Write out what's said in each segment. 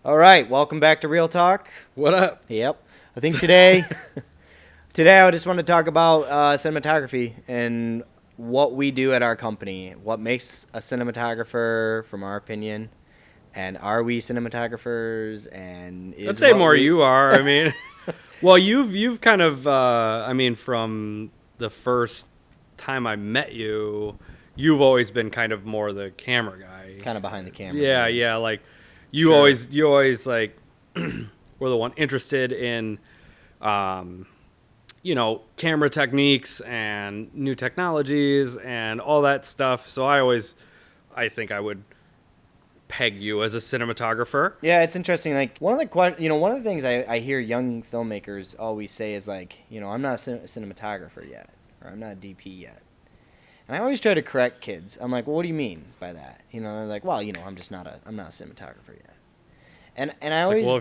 All right, welcome back to Real Talk. What up? Yep. I think today I just want to talk about cinematography and what we do at our company. What makes a cinematographer, from our opinion, and are we cinematographers? And is I'd say what more we, you are. I mean, well, you've kind of, I mean, from the first time I met you, you've always been kind of more the camera guy. kind of behind the camera. Yeah, dude. yeah. Like you Sure. always like were the one interested in, camera techniques and new technologies and all that stuff. So I think I would peg you as a cinematographer. Yeah, it's interesting. Like one of the things I hear young filmmakers always say is like, I'm not a cinematographer yet, or I'm not a DP yet. And I always try to correct kids. I'm like, well, what do you mean by that? They're like, well, I'm not a cinematographer yet. And I It's always, like, well,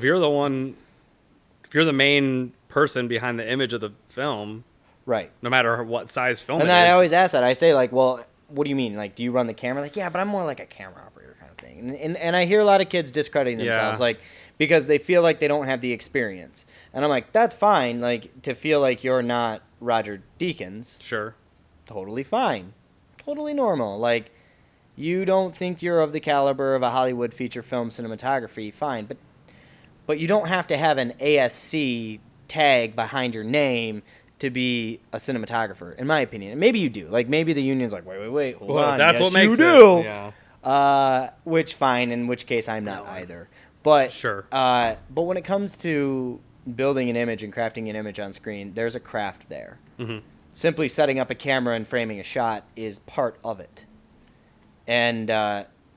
if you're the main person behind the image of the film, right. no matter what size film And it then I is. always ask that. I say like, well, what do you mean? Like, do you run the camera? Like, yeah, but I'm more like a camera operator kind of thing. And I hear a lot of kids discrediting themselves, Yeah. like, because they feel like they don't have the experience. And I'm like, that's fine. Like, to feel like you're not Roger Deakins, Sure. totally fine. Totally normal. Like, you don't think you're of the caliber of a Hollywood feature film cinematography, fine. But you don't have to have an ASC tag behind your name to be a cinematographer, in my opinion. And maybe you do. Like, maybe the union's like, wait, hold Well, on. that's yes, what makes you it. do. Yeah. Which, fine, in which case I'm not either. But Sure. But when it comes to building an image and crafting an image on screen, there's a craft there. Mm-hmm. Simply setting up a camera and framing a shot is part of it. And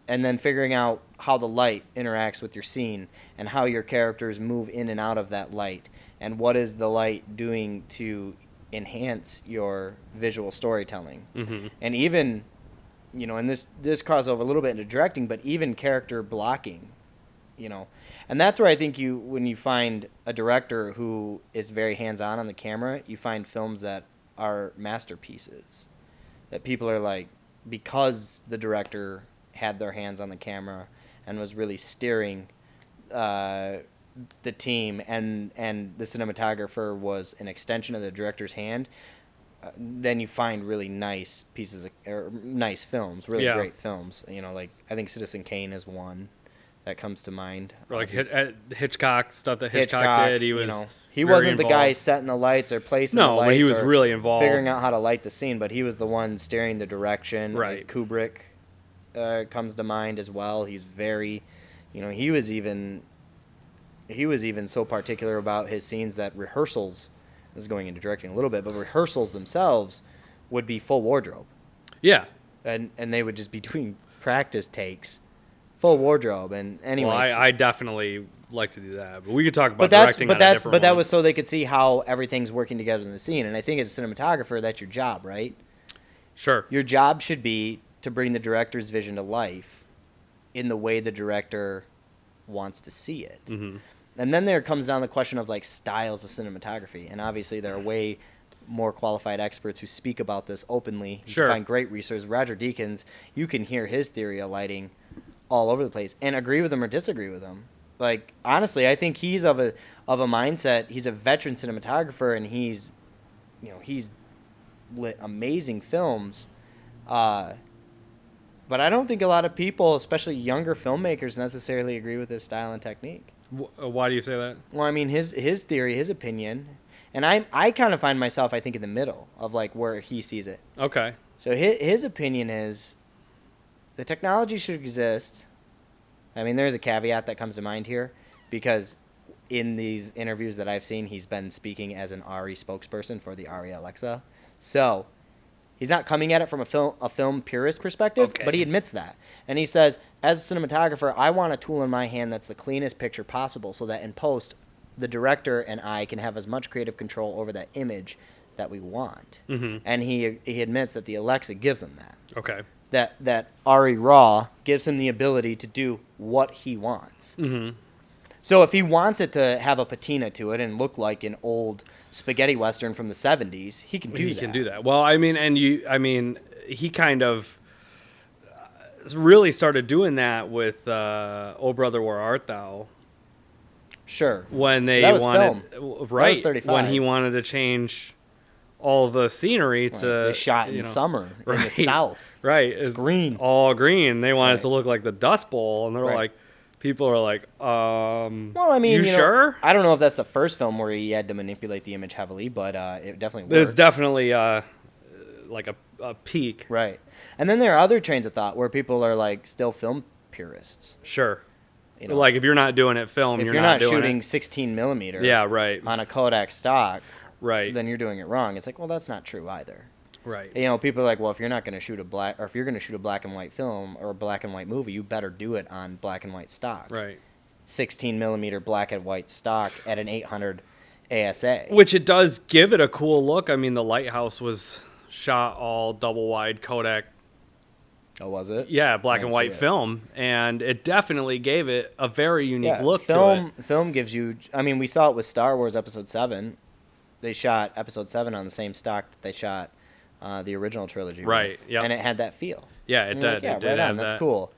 then figuring out how the light interacts with your scene and how your characters move in and out of that light and what is the light doing to enhance your visual storytelling. Mm-hmm. And even, and this crosses over a little bit into directing, but even character blocking, and that's where I think when you find a director who is very hands-on the camera, you find films that are masterpieces that people are like, because the director had their hands on the camera and was really steering the team, and the cinematographer was an extension of the director's hand, then you find really nice pieces or nice films, really great films. Like I think Citizen Kane is one that comes to mind. Or like Hitchcock stuff that Hitchcock did. He was he very wasn't the guy involved. setting the lights or placing the No, lights. but he was or really involved. figuring out how to light the scene, but he was the one steering the direction. Right. Kubrick comes to mind as well. He's very, he was even so particular about his scenes that rehearsals, this is going into directing a little bit, but rehearsals themselves would be full wardrobe. Yeah. And they would just be doing practice takes, full wardrobe. And anyways, Well, I definitely like to do that, but we could talk about directing on a different but that one. was so they could see how everything's working together in the scene. And I think as a cinematographer, that's your job, right? Sure. Your job should be to bring the director's vision to life in the way the director wants to see it. Mm-hmm. And then there comes down the question of like styles of cinematography. And obviously there are way more qualified experts who speak about this openly. You Sure. can find great research. Roger Deakins, you can hear his theory of lighting all over the place and agree with him or disagree with him. Like, honestly, I think he's of a mindset. He's a veteran cinematographer, and he's lit amazing films. But I don't think a lot of people, especially younger filmmakers, necessarily agree with his style and technique. Why do you say that? Well, I mean, his theory, his opinion, and I kind of find myself, I think, in the middle of like where he sees it. Okay. So his opinion is the technology should exist. I mean, there's a caveat that comes to mind here, because in these interviews that I've seen, he's been speaking as an ARRI spokesperson for the ARRI Alexa. So he's not coming at it from a film purist perspective, Okay. but he admits that. And he says, as a cinematographer, I want a tool in my hand that's the cleanest picture possible so that in post, the director and I can have as much creative control over that image that we want. Mm-hmm. And he admits that the Alexa gives him that. Okay. That Ari Raw gives him the ability to do what he wants. Mm-hmm. So if he wants it to have a patina to it and look like an old spaghetti western from the 70s, he can do that. He can do that. Well, I mean, he kind of really started doing that with Oh Brother, Where Art Thou? Sure. when they That was wanted film. right That was when he 35. wanted to change all the scenery Right. to They shot in summer in the right South. right It's is green. all green. They wanted it Right. to look like the Dust Bowl, and they're Right. like, people are like, Well, I you mean, sure? I don't know if that's the first film where he had to manipulate the image heavily, but it definitely It's worked. definitely like a peak. Right. And then there are other trains of thought where people are like still film purists. Sure. You know, Like if you're not doing it film, if you're you're not not doing shooting it. 16 millimeter Yeah, right. on a Kodak stock, Right. then you're doing it wrong. It's like, well, that's not true either. Right. People are like, well, if you're not going to shoot if you're going to shoot a black and white film or a black and white movie, you better do it on black and white stock. Right. 16 millimeter black and white stock at an 800 ASA. Which it does give it a cool look. I mean, the lighthouse was shot all double wide Kodak. Oh, was it? Yeah, I black didn't and see white it. film, and it definitely gave it a very unique look film, to it. Film gives you. I mean, we saw it with Star Wars Episode 7. They shot Episode 7 on the same stock that they shot the original trilogy Right, with. yep. And it had that feel. Yeah, it And you're did. like, yeah, It did right have on. That's that. cool.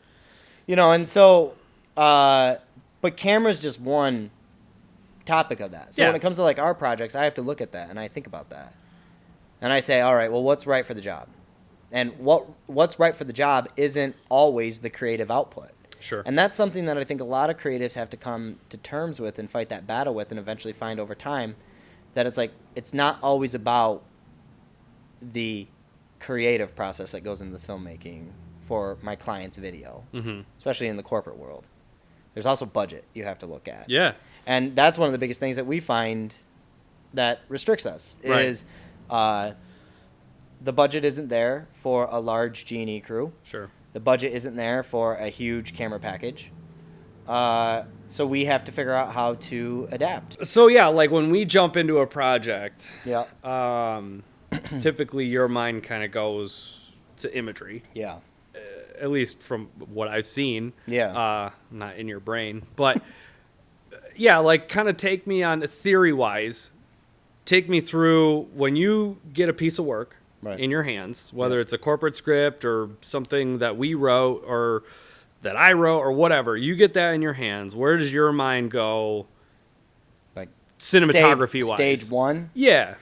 And so, but camera's just one topic of that. So Yeah. when it comes to like our projects, I have to look at that and I think about that. And I say, all right, well, what's right for the job? And what's right for the job isn't always the creative output. Sure. And that's something that I think a lot of creatives have to come to terms with and fight that battle with and eventually find over time that it's like it's not always about the creative process that goes into the filmmaking for my client's video, especially in the corporate world. There's also budget you have to look at. Yeah. And that's one of the biggest things that we find that restricts us Right. is the budget isn't there for a large G&E crew. Sure. The budget isn't there for a huge camera package. So we have to figure out how to adapt. So yeah, like when we jump into a project, Yeah. typically your mind kind of goes to imagery, Yeah. at least from what I've seen. Yeah. Not in your brain, but yeah, like kind of take me on theory wise. Take me through when you get a piece of work Right. in your hands, whether it's a corporate script or something that we wrote or that I wrote or whatever. You get that in your hands. Where does your mind go? Like Cinematography wise. Stage one. Yeah.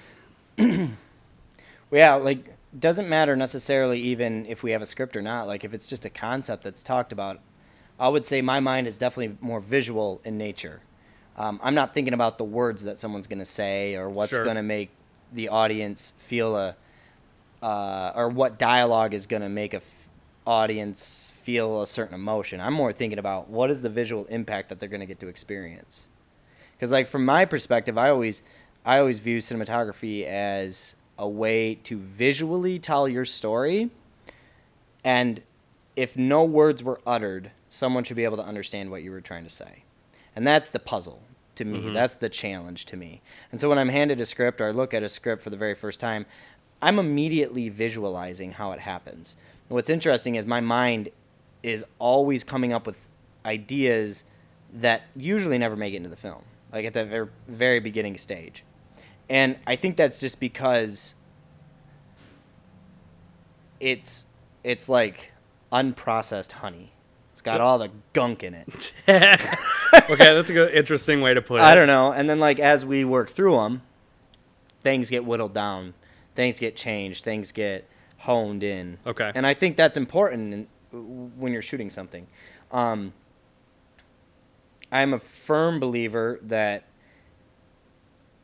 Yeah, like doesn't matter necessarily even if we have a script or not. Like if it's just a concept that's talked about, I would say my mind is definitely more visual in nature. I'm not thinking about the words that someone's going to say or what's Sure. going to make the audience feel or what dialogue is going to make a audience feel a certain emotion. I'm more thinking about what is the visual impact that they're going to get to experience. Because like from my perspective, I always view cinematography as a way to visually tell your story, and if no words were uttered, someone should be able to understand what you were trying to say. And that's the puzzle to me. That's the challenge to me. And so when I'm handed a script or I look at a script for the very first time, I'm immediately visualizing how it happens. And what's interesting is my mind is always coming up with ideas that usually never make it into the film, like at the very, very beginning stage. And I think that's just because it's like unprocessed honey. It's got all the gunk in it. Okay, that's a good, interesting way to put it. I don't know. And then like as we work through them, things get whittled down, things get changed, things get honed in. Okay. And I think that's important when you're shooting something. I'm a firm believer that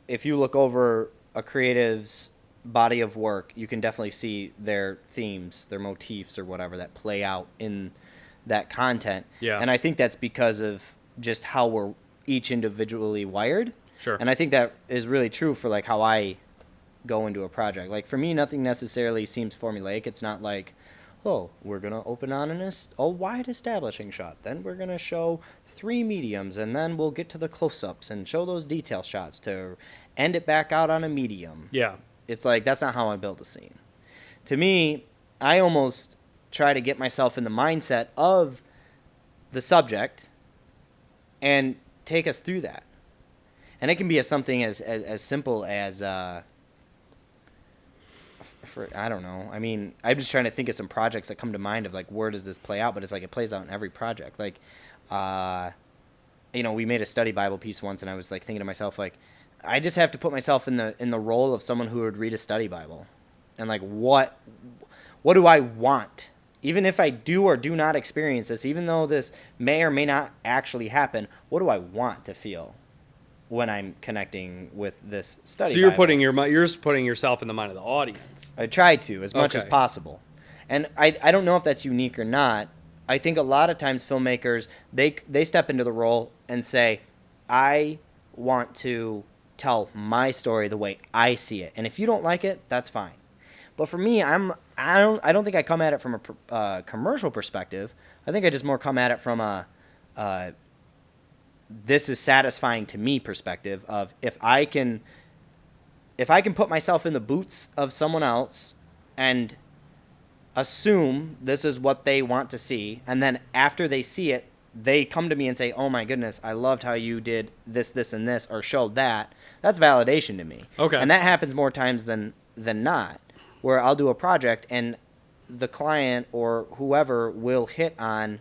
if you look over a creative's body of work, you can definitely see their themes, their motifs or whatever that play out in that content. Yeah. And I think that's because of just how we're each individually wired. Sure. And I think that is really true for like how I go into a project. Like for me, nothing necessarily seems formulaic. It's not like, oh, we're going to open on a wide establishing shot. Then we're going to show 3 mediums, and then we'll get to the close-ups and show those detail shots to end it back out on a medium. Yeah. It's like, that's not how I build a scene. To me, I almost try to get myself in the mindset of the subject and take us through that. And it can be something as simple as, I don't know. I mean, I'm just trying to think of some projects that come to mind of like, where does this play out? But it's like, it plays out in every project. Like, we made a study Bible piece once, and I was like thinking to myself, like, I just have to put myself in the role of someone who would read a study Bible, and like, what do I want? Even if I do or do not experience this, even though this may or may not actually happen, what do I want to feel when I'm connecting with this study So you're Bible? you're putting yourself in the mind of the audience. I try to as much as Okay. possible, and I don't know if that's unique or not. I think a lot of times filmmakers they step into the role and say, I want to tell my story the way I see it, and if you don't like it, that's fine. But for me, I don't think I come at it from a commercial perspective. I think I just more come at it from a uh, this is satisfying to me perspective of if I can put myself in the boots of someone else and assume this is what they want to see, and then after they see it, they come to me and say, "Oh my goodness, I loved how you did this, this, and this, or showed that." That's validation to me, Okay. and that happens more times than not, where I'll do a project and the client or whoever will hit on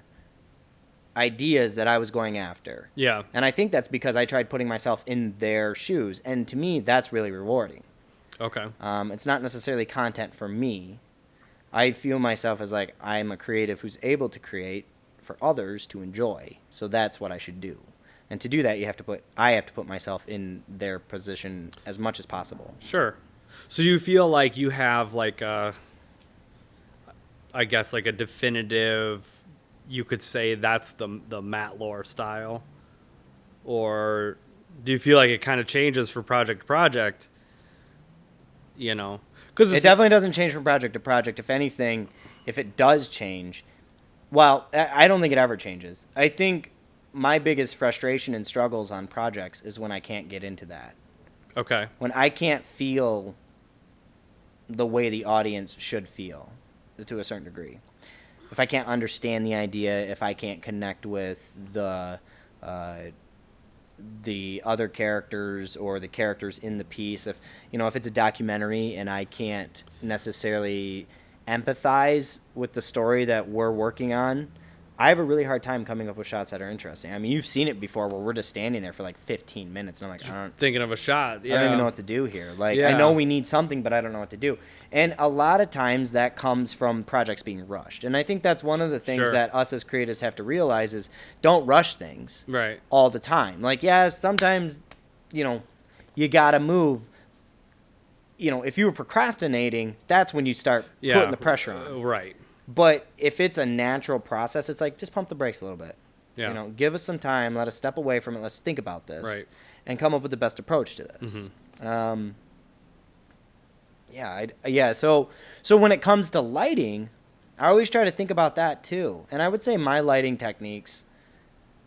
ideas that I was going after. Yeah. And I think that's because I tried putting myself in their shoes, and to me, that's really rewarding. Okay. It's not necessarily content for me. I feel myself as like I'm a creative who's able to create for others to enjoy. So that's what I should do. And to do that, I have to put myself in their position as much as possible. Sure. So you feel like you have like I guess like a definitive, you could say that's the Matt Lore style, or do you feel like it kind of changes for project to project? Because It definitely doesn't change from project to project. If anything, if it does change, well, I don't think it ever changes. I think my biggest frustration and struggles on projects is when I can't get into that. okay. When I can't feel the way the audience should feel to a certain degree. If I can't understand the idea, if I can't connect with uh, the other characters or the characters in the piece, if it's a documentary and I can't necessarily empathize with the story that we're working on, I have a really hard time coming up with shots that are interesting. I mean, you've seen it before where we're just standing there for like 15 minutes and I'm like, Thinking of a shot. I Yeah. don't even know what to do here. Like, I Yeah. know we need something, but I don't know what to do. And a lot of times that comes from projects being rushed. And I think that's one of the things Sure. that us as creatives have to realize is don't rush things Right. all the time. Like, yeah, sometimes, you got to move. If you were procrastinating, that's when you start Yeah. putting the pressure on. Right. But if it's a natural process, it's like just pump the brakes a little bit. Yeah. Give us some time. Let us step away from it. Let's think about this, Right. and come up with the best approach to this. Yeah. So when it comes to lighting, I always try to think about that too. And I would say my lighting techniques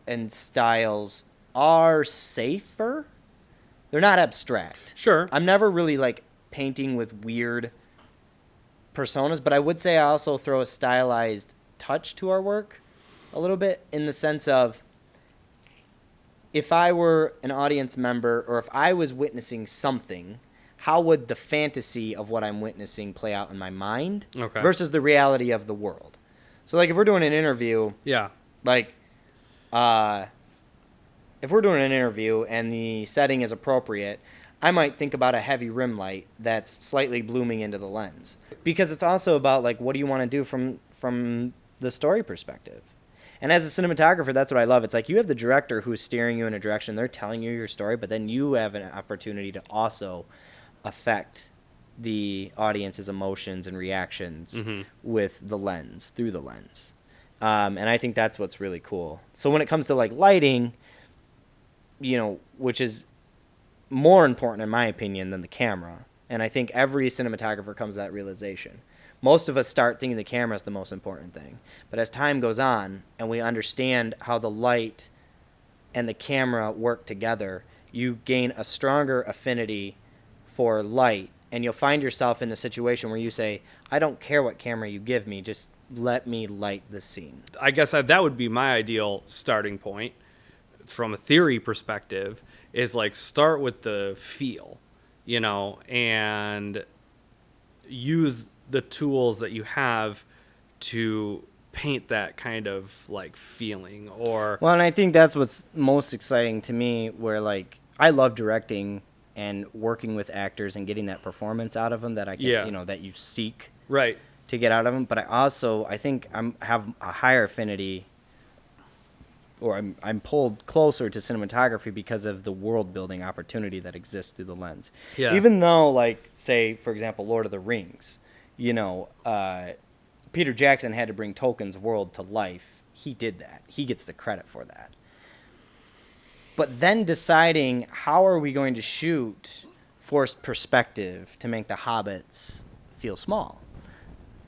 and styles are safer. They're not abstract. Sure. I'm never really like painting with weird personas, but I would say I also throw a stylized touch to our work a little bit, in the sense of if I were an audience member or if I was witnessing something, how would the fantasy of what I'm witnessing play out in my mind Okay. versus the reality of the world? So like if we're doing an interview, Yeah. like if we're doing an interview and the setting is appropriate, I might think about a heavy rim light that's slightly blooming into the lens, because it's also about like what do you want to do from the story perspective. And as a cinematographer, that's what I love. It's like you have the director who's steering you in a direction, they're telling you your story, but then you have an opportunity to also affect the audience's emotions and reactions with the lens, through the lens. And I think that's what's really cool. So when it comes to like lighting, which is more important in my opinion than the camera, and I think every cinematographer comes to that realization. Most of us start thinking the camera is the most important thing, but as time goes on and we understand how the light and the camera work together, you gain a stronger affinity for light, and you'll find yourself in a situation where you say, I don't care what camera you give me, just let me light the scene. I guess that would be my ideal starting point from a theory perspective, is like start with the feel, and use the tools that you have to paint that kind of like feeling or Well, and I think that's what's most exciting to me, where like I love directing and working with actors and getting that performance out of them that I can, Yeah. you know, that you seek right. to get out of them. But I think have a higher affinity, or I'm pulled closer to cinematography because of the world building opportunity that exists through the lens. Yeah. Even though, like, say for example, Lord of the Rings, you know, Peter Jackson had to bring Tolkien's world to life. He did that. He gets the credit for that. But then deciding how are we going to shoot forced perspective to make the hobbits feel small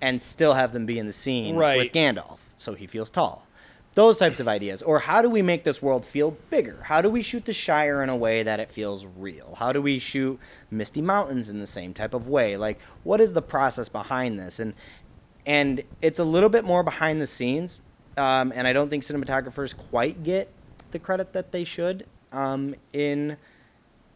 and still have them be in the scene Right. with Gandalf so he feels tall. Those types of ideas. Or how do we make this world feel bigger? How do we shoot the Shire in a way that it feels real? How do we shoot Misty Mountains in the same type of way? Like, what is the process behind this? And it's a little bit more behind the scenes, and I don't think cinematographers quite get the credit that they should in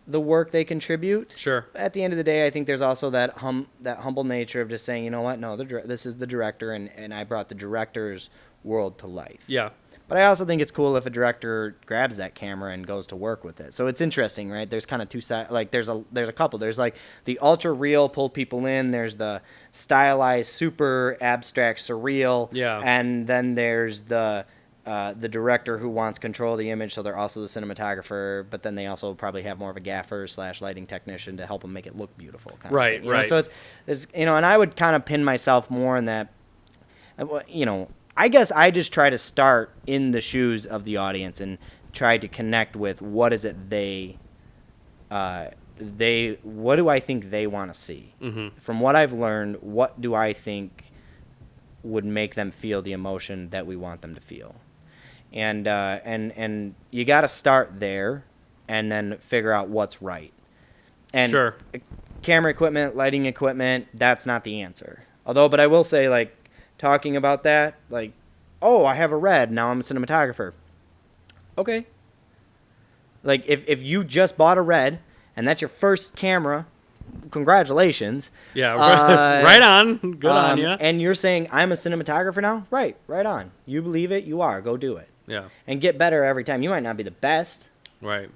the work they contribute. Sure. At the end of the day, I think there's also that humble nature of just saying, you know what, no, this is the director, and I brought the director's world to life. Yeah. But I also think it's cool if a director grabs that camera and goes to work with it. So it's interesting, right? There's kind of two sides. Like there's a couple. There's like the ultra real, pull people in. There's the stylized, super abstract, surreal. Yeah. And then there's the director who wants control of the image, so they're also the cinematographer. But then they also probably have more of a gaffer / lighting technician to help them make it look beautiful. Kind Right. of thing, you know? Right. So it's you know, and I would kind of pin myself more in that. You know, I guess I just try to start in the shoes of the audience and try to connect with what is it what do I think they want to see? Mm-hmm. From what I've learned, what do I think would make them feel the emotion that we want them to feel? And you got to start there and then figure out what's right. And Sure. Camera equipment, lighting equipment, that's not the answer. But I will say, like, talking about that, like, oh, I have a red, now I'm a cinematographer. Okay. Like, if you just bought a red and that's your first camera, congratulations. Yeah. Right on. Good on you. And you're saying I'm a cinematographer now? Right on. You believe it, you are. Go do it. Yeah. And get better every time. You might not be the best, Right.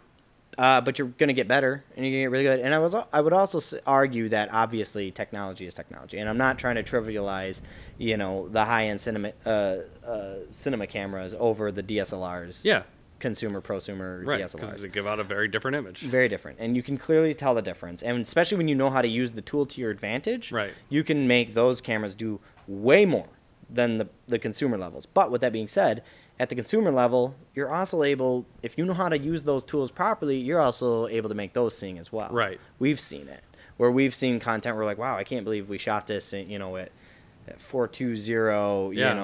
but you're going to get better, and you're going to get really good. And I would also argue that obviously technology is technology, and I'm not trying to trivialize, you know, the high-end cinema cameras over the DSLRs. Yeah. Consumer, prosumer Right. DSLRs. Because they give out a very different image. Very different, and you can clearly tell the difference. And especially when you know how to use the tool to your advantage, Right. you can make those cameras do way more than the consumer levels. But with that being said, at the consumer level, you're also able, if you know how to use those tools properly, you're also able to make those sing as well. Right. We've seen it, where we've seen content where we're like, wow, I can't believe we shot this, at 420, Yeah.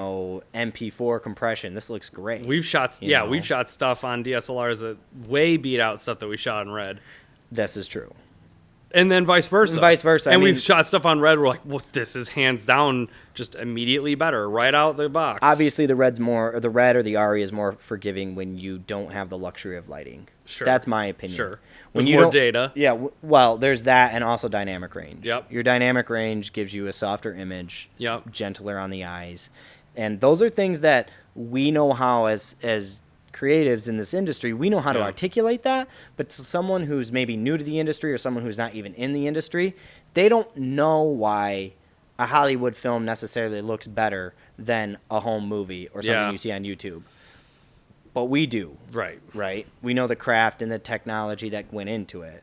MP4 compression. This looks great. We've shot stuff on DSLRs that way beat out stuff that we shot in red. This is true. And then vice versa. And vice versa. And I mean, we've shot stuff on red. We're like, well, this is hands down just immediately better, right out the box. Obviously, the red or the RE is more forgiving when you don't have the luxury of lighting. Sure. That's my opinion. Sure. When There's you more don't- data. Yeah, well, there's that, and also dynamic range. Yep. Your dynamic range gives you a softer image, Yep. gentler on the eyes, and those are things that we know how as creatives in this industry, we know how to Yeah. articulate that, but to someone who's maybe new to the industry or someone who's not even in the industry, they don't know why a Hollywood film necessarily looks better than a home movie or something Yeah. you see on YouTube. But we do, Right. right? We know the craft and the technology that went into it.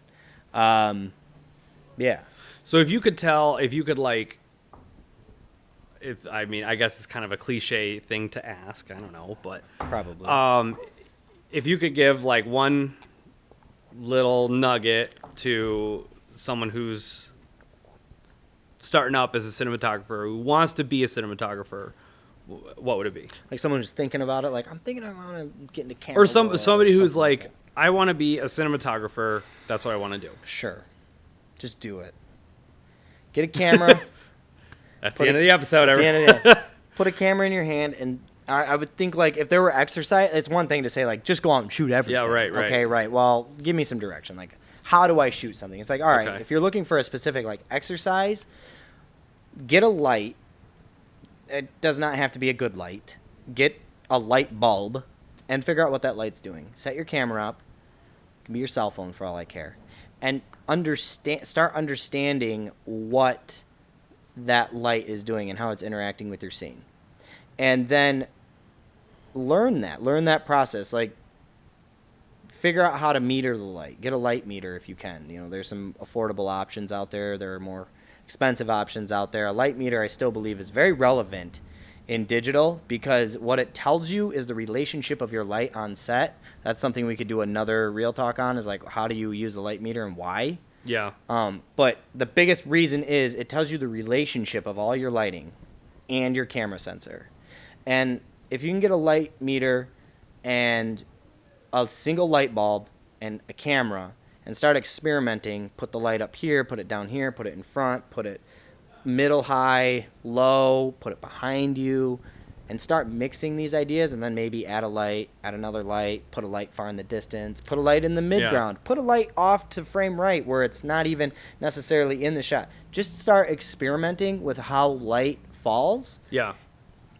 Yeah. So if you could like, I guess it's kind of a cliche thing to ask. I don't know, but Probably. if you could give like one little nugget to someone who's starting up as a cinematographer, who wants to be a cinematographer, what would it be? Like someone who's thinking about it, like, I'm thinking I want to get into camera. Or somebody who's something like, that. I want to be a cinematographer. That's what I want to do. Sure. Just do it. Get a camera. That's the end of the episode. That's the end of the Put a camera in your hand, and I would think, like, if there were exercise, it's one thing to say, like, just go out and shoot everything. Yeah, right. Okay, right. Well, give me some direction. Like, how do I shoot something? It's like, all right, Okay. if you're looking for a specific, like, exercise, get a light it does not have to be a good light. Get a light bulb and figure out what that light's doing. Set your camera up. It can be your cell phone for all I care. And start understanding what that light is doing and how it's interacting with your scene. And then learn that process. Like, figure out how to meter the light. Get a light meter if you can. You know, there's some affordable options out there. There are more expensive options out there. A light meter, I still believe, is very relevant in digital because what it tells you is the relationship of your light on set. That's something we could do another real talk on, is like, how do you use a light meter and why? Yeah. But the biggest reason is it tells you the relationship of all your lighting and your camera sensor. And if you can get a light meter and a single light bulb and a camera and start experimenting, put the light up here, put it down here, put it in front, put it middle, high, low, put it behind you, and start mixing these ideas, and then maybe add a light, add another light, put a light far in the distance, put a light in the midground, put a light off to frame right where it's not even necessarily in the shot. Just start experimenting with how light falls. Yeah.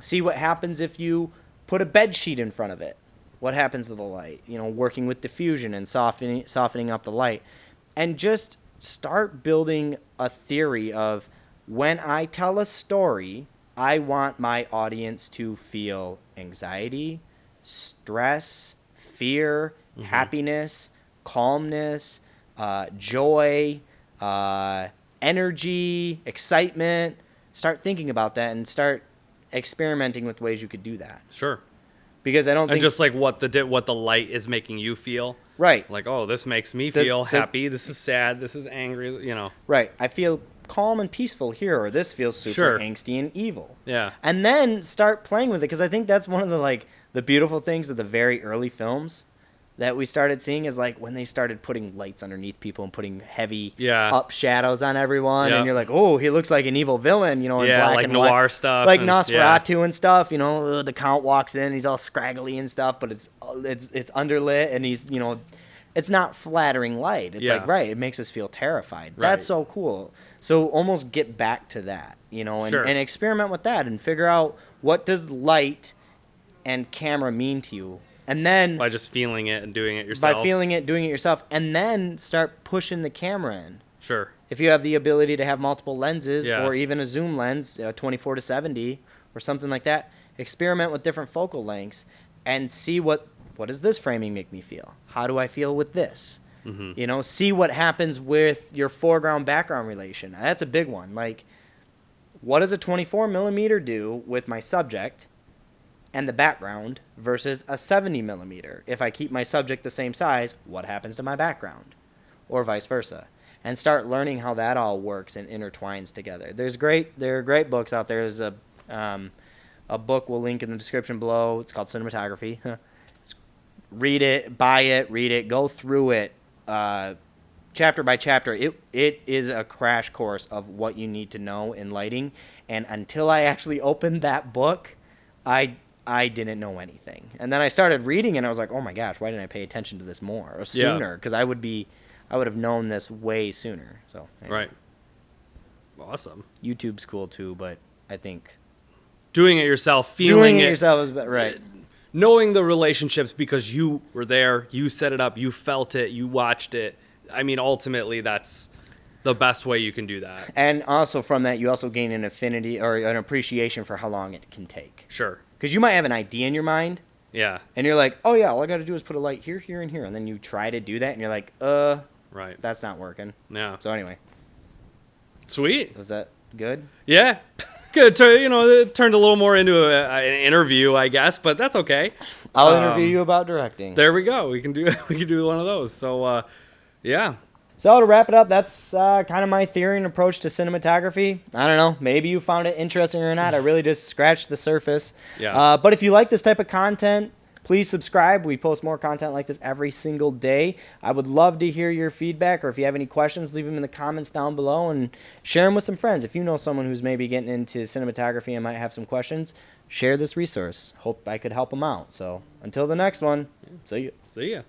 See what happens if you put a bed sheet in front of it. What happens to the light? You know, working with diffusion and softening up the light. And just start building a theory of, when I tell a story, I want my audience to feel anxiety, stress, fear, happiness, calmness, joy, energy, excitement. Start thinking about that and start experimenting with ways you could do that. Sure. Because I don't think... And just like what the light is making you feel. Right. Like, oh, this makes me feel happy. This is sad. This is angry, you know. Right. I feel calm and peaceful here, or this feels super angsty and evil. Yeah. And then start playing with it, because I think that's one of the beautiful things of the very early films that we started seeing, is like when they started putting lights underneath people and putting heavy up shadows on everyone, and you're like, oh, he looks like an evil villain, you know, in black like and noir white stuff, like and, Nosferatu and stuff. You know, the Count walks in, he's all scraggly and stuff, but it's underlit, and he's, you know, it's not flattering light. It's like, right, it makes us feel terrified. Right. That's so cool. So almost get back to that, you know, and experiment with that and figure out, what does light and camera mean to you? And then by just feeling it and doing it yourself. By feeling it, doing it yourself, and then start pushing the camera in. Sure. If you have the ability to have multiple lenses, or even a zoom lens, 24 to 70 or something like that, experiment with different focal lengths and see what does this framing make me feel? How do I feel with this? Mm-hmm. You know, see what happens with your foreground-background relation. That's a big one. Like, what does a 24 millimeter do with my subject and the background versus a 70 millimeter? If I keep my subject the same size, what happens to my background? Or vice versa. And start learning how that all works and intertwines together. There are great books out there. There's a book we'll link in the description below. It's called Cinematography. Read it, buy it, read it, go through it, chapter by chapter. It is a crash course of what you need to know in lighting. And until I actually opened that book, I didn't know anything. And then I started reading, and I was like, oh my gosh, why didn't I pay attention to this more or sooner? Because I would have known this way sooner. So anyway. Right. Awesome. YouTube's cool too, but I think doing it yourself, feeling it yourself is right. Knowing the relationships because you were there, you set it up, you felt it, you watched it. I mean, ultimately, that's the best way you can do that. And also from that, you also gain an affinity or an appreciation for how long it can take. Sure. Because you might have an idea in your mind. Yeah. And you're like, oh, yeah, all I got to do is put a light here, here, and here. And then you try to do that, and you're like, right, that's not working. Yeah. So anyway. Sweet. Was that good? Yeah. Good. It turned a little more into an interview, I guess, but that's okay. I'll interview you about directing. There we go. We can do one of those. So, yeah. So to wrap it up, that's kind of my theory and approach to cinematography. I don't know. Maybe you found it interesting or not. I really just scratched the surface. Yeah. But if you like this type of content, please subscribe. We post more content like this every single day. I would love to hear your feedback, or if you have any questions, leave them in the comments down below and share them with some friends. If you know someone who's maybe getting into cinematography and might have some questions, share this resource. Hope I could help them out. So until the next one, see you. See ya.